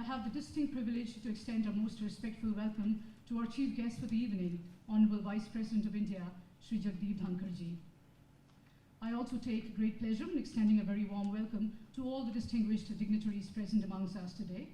I have the distinct privilege to extend our most respectful welcome to our chief guest for the evening, Hon'ble Vice President of India, Shri Jagdeep Dhankhar ji. I also take great pleasure in extending a very warm welcome to all the distinguished dignitaries present amongst us today.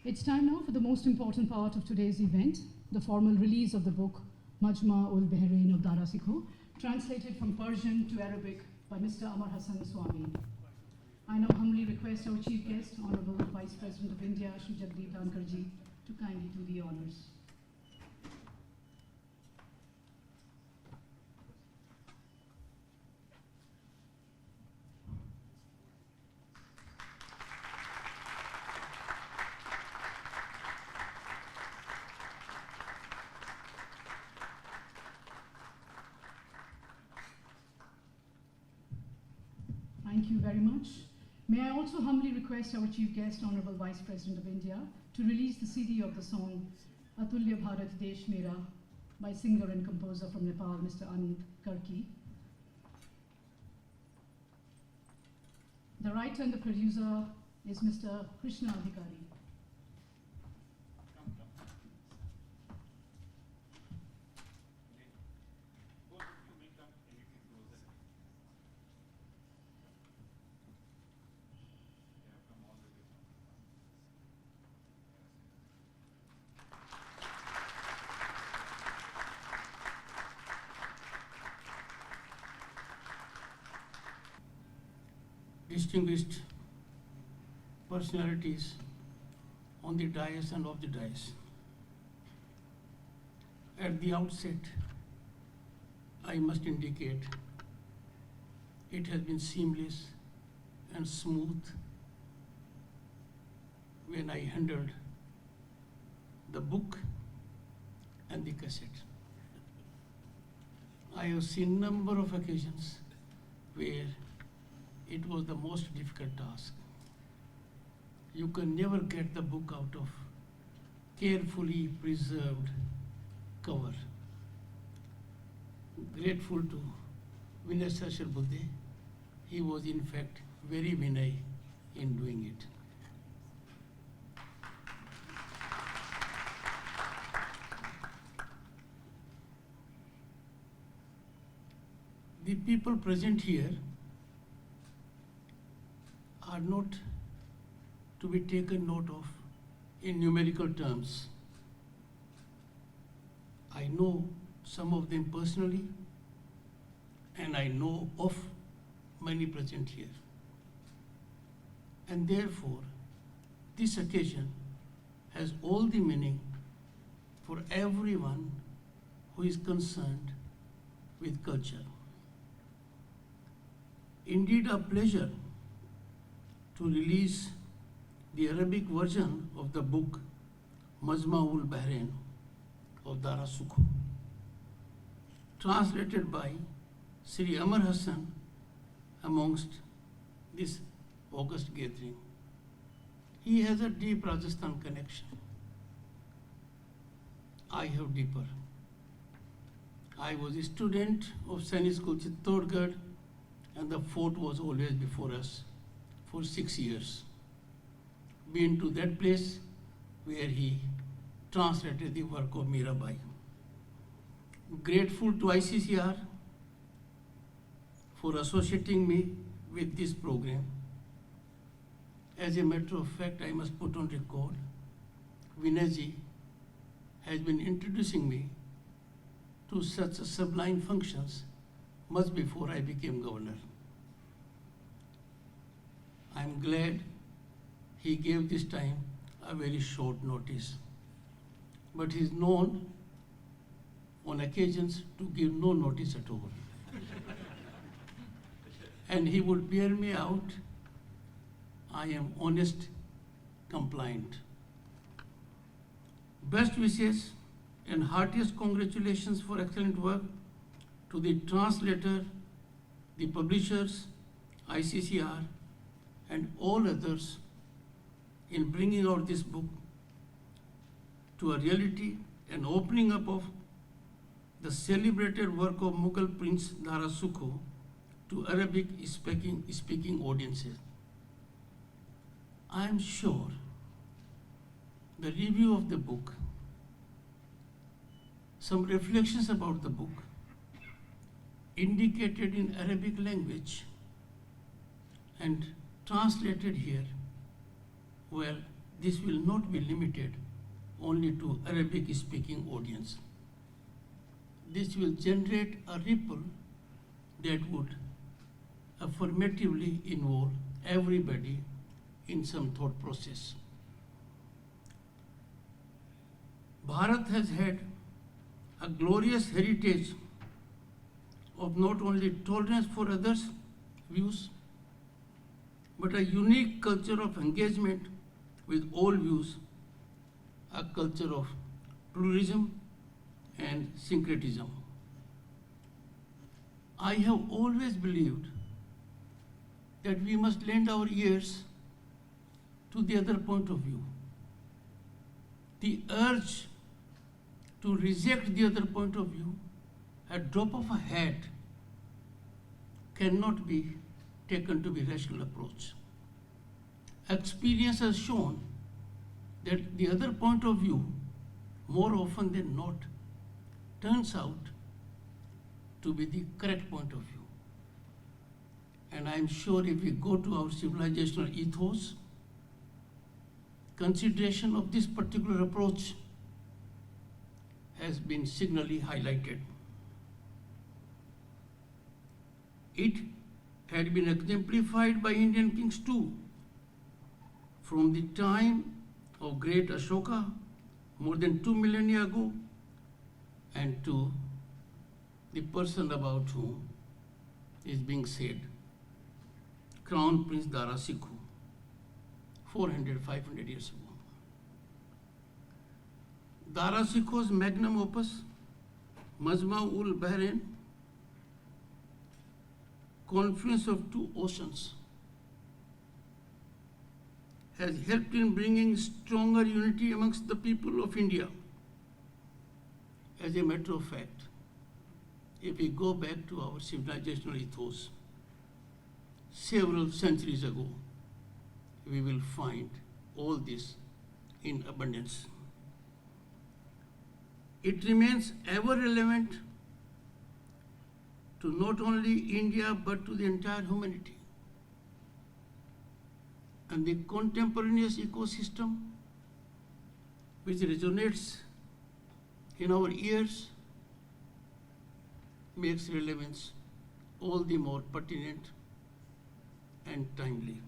It's time now for the most important part of today's event, the formal release of the book Majma Ul-Bahrain of Dara, Shikoh, translated from Persian to Arabic by Mr. Amar Hasan Swami. I now humbly request our chief guest, Honorable Vice President of India, Shri Jagdeep Dhankhar ji, to kindly do the honors. Thank you very much. May I also humbly request our chief guest, Honorable Vice President of India, to release the CD of the song Atulya Bharat Desh Mera by singer and composer from Nepal, Mr. Anand Karki. The writer and the producer is Mr. Krishna Adhikari. Distinguished personalities on the dais and off the dais. At the outset, I must indicate it has been seamless and smooth when I handled the book and the cassette. I have seen a number of occasions where it was the most difficult task. You can never get the book out of carefully preserved cover. Grateful to Vinay Sashar Buddhe. He was in fact very Vinay in doing it. The people present here are not to be taken note of in numerical terms. I know some of them personally, and I know of many present here. And therefore, this occasion has all the meaning for everyone who is concerned with culture. Indeed, a pleasure to release the Arabic version of the book Majma Ul-Bahrain of Dara, Shikoh, translated by Shri Amar Hasan amongst this august gathering. He has a deep Rajasthan connection. I have deeper. I was a student of Sainik School Chittorgarh, and the fort was always before us for 6 years. Been to that place where he translated the work of Mirabai. Grateful to ICCR for associating me with this program. As a matter of fact, I must put on record, Vinayji has been introducing me to such sublime functions much before I became governor. I'm glad he gave this time a very short notice, but he's known on occasions to give no notice at all. And he would bear me out. I am honest, compliant. Best wishes and heartiest congratulations for excellent work to the translator, the publishers, ICCR, and all others in bringing out this book to a reality, an opening up of the celebrated work of Mughal Prince Dara to Arabic speaking audiences. I am sure the review of the book, some reflections about the book, indicated in Arabic language and translated here, well, this will not be limited only to Arabic speaking audience. This will generate a ripple that would affirmatively involve everybody in some thought process. Bharat has had a glorious heritage of not only tolerance for others' views, but a unique culture of engagement with all views, a culture of pluralism and syncretism. I have always believed that we must lend our ears to the other point of view. The urge to reject the other point of view, a drop of a hat, cannot be taken to be rational approach. Experience has shown that the other point of view, more often than not, turns out to be the correct point of view. And I am sure if we go to our civilizational ethos, consideration of this particular approach has been signally highlighted. It had been exemplified by Indian kings too, from the time of great Ashoka more than 2 millennia ago, and to the person about whom is being said, Crown Prince Dara 400, 500 years ago. Dara magnum opus, Majma Ul-Bahrain, confluence of two oceans, has helped in bringing stronger unity amongst the people of India. As a matter of fact, if we go back to our civilizational ethos, several centuries ago, we will find all this in abundance. It remains ever relevant to not only India but to the entire humanity. And the contemporaneous ecosystem which resonates in our ears makes relevance all the more pertinent and timely.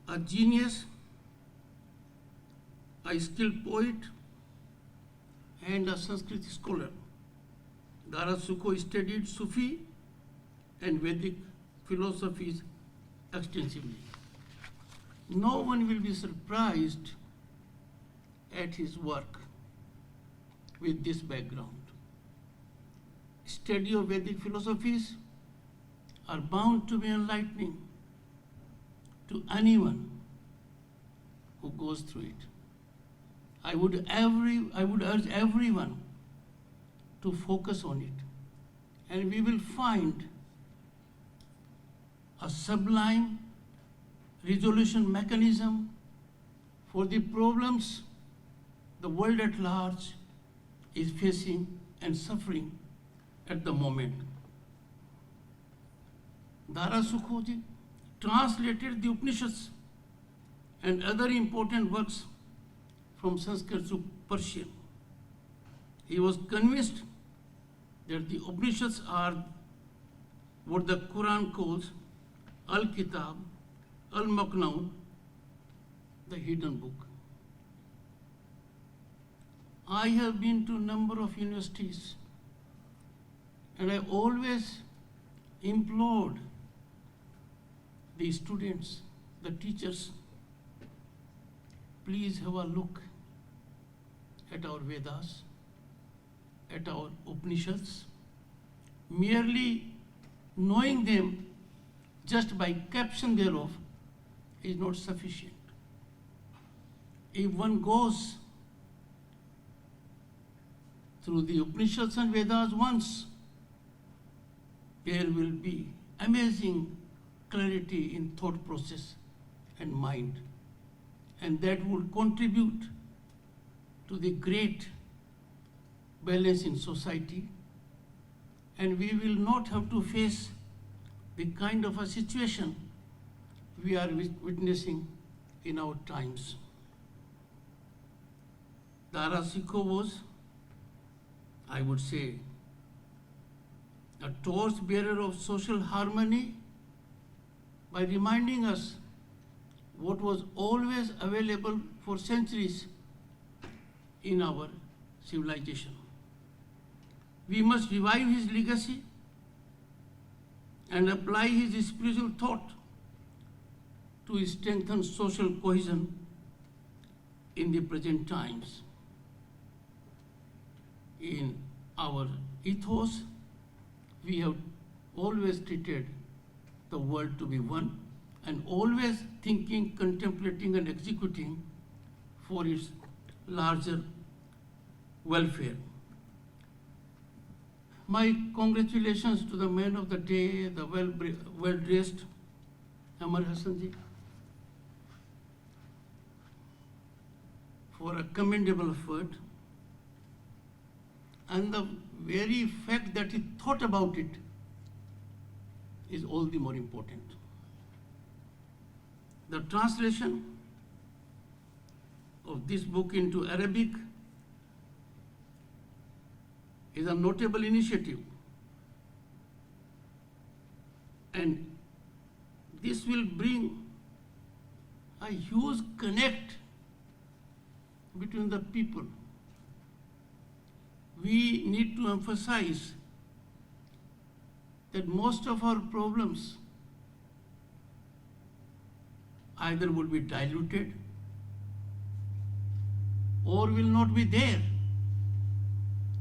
A genius, a skilled poet, and a Sanskrit scholar, Dara studied Sufi and Vedic philosophies extensively. No one will be surprised at his work with this background. Study of Vedic philosophies are bound to be enlightening to anyone who goes through it. I would urge everyone to focus on it, and we will find a sublime resolution mechanism for the problems the world at large is facing and suffering at the moment. Dara Sukhoji translated the Upanishads and other important works from Sanskrit to Persian. He was convinced that the Upanishads are what the Quran calls Al-Kitab, Al-Maknaun, the hidden book. I have been to a number of universities, and I always implored the students, the teachers, please have a look at our Vedas, at our Upanishads. Merely knowing them just by caption thereof is not sufficient. if one goes through the Upanishads and Vedas once, there will be amazing clarity in thought process and mind. And that would contribute to the great balance in society. And we will not have to face the kind of a situation we are witnessing in our times. Dara Shikoh was, I would say, a torchbearer of social harmony by reminding us what was always available for centuries in our civilization. We must revive his legacy and apply his spiritual thought to strengthen social cohesion in the present times. In our ethos, we have always treated the world to be one and always thinking, contemplating, and executing for its larger welfare. My congratulations to the man of the day, the well-dressed Amar Hasan ji, for a commendable effort, and the very fact that he thought about it is all the more important. The translation of this book into Arabic is a notable initiative, and this will bring a huge connect between the people. We need to emphasize that most of our problems either will be diluted or will not be there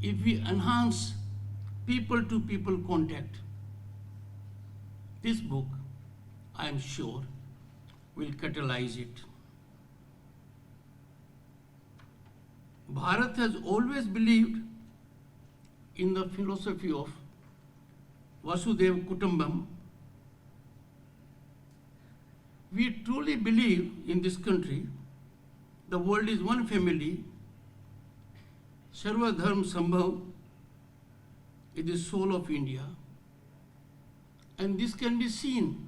if we enhance people-to-people contact. This book, I am sure, will catalyze it. Bharat has always believed in the philosophy of Vasudhaiva Kutumbam. We truly believe in this country the world is one family. Sarva Dharma Sambhav is the soul of India, and this can be seen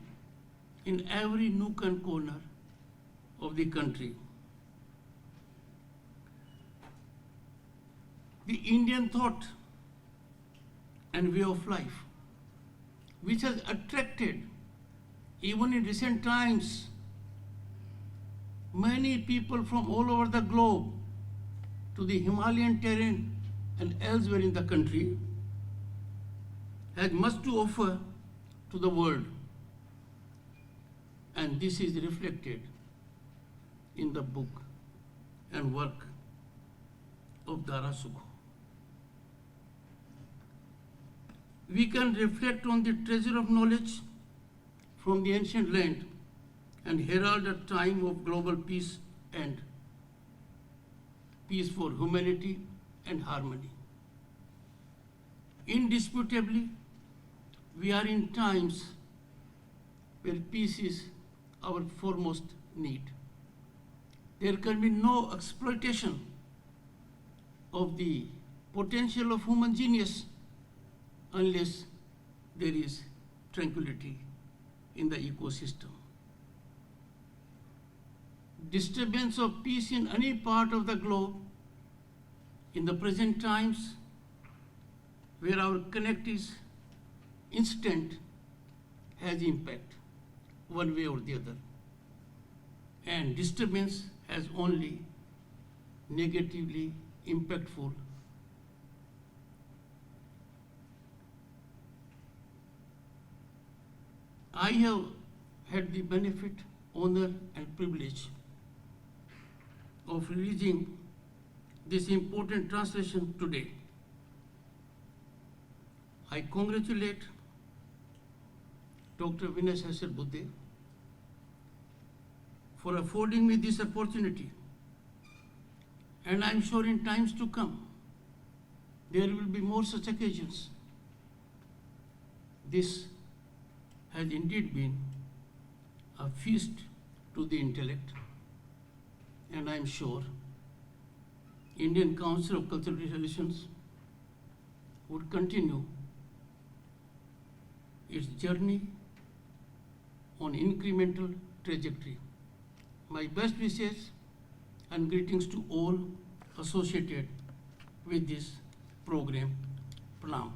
in every nook and corner of the country. The Indian thought and way of life, which has attracted, even in recent times, many people from all over the globe to the Himalayan terrain and elsewhere in the country, has much to offer to the world. And this is reflected in the book and work of Dara Shikoh. We can reflect on the treasure of knowledge from the ancient land and herald a time of global peace and peace for humanity and harmony. Indisputably, we are in times where peace is our foremost need. There can be no exploitation of the potential of human genius unless there is tranquility in the ecosystem. Disturbance of peace in any part of the globe in the present times, where our connect is instant, has impact one way or the other. And disturbance has only negatively impactful. I have had the benefit, honor, and privilege of releasing this important translation today. I congratulate Dr. Vinay Sahasrar Buddhe for affording me this opportunity And I'm sure in times to come, there will be more such occasions. This has indeed been a feast to the intellect, and I'm sure Indian Council of Cultural Relations would continue its journey on incremental trajectory. My best wishes and greetings to all associated with this program. Pranam.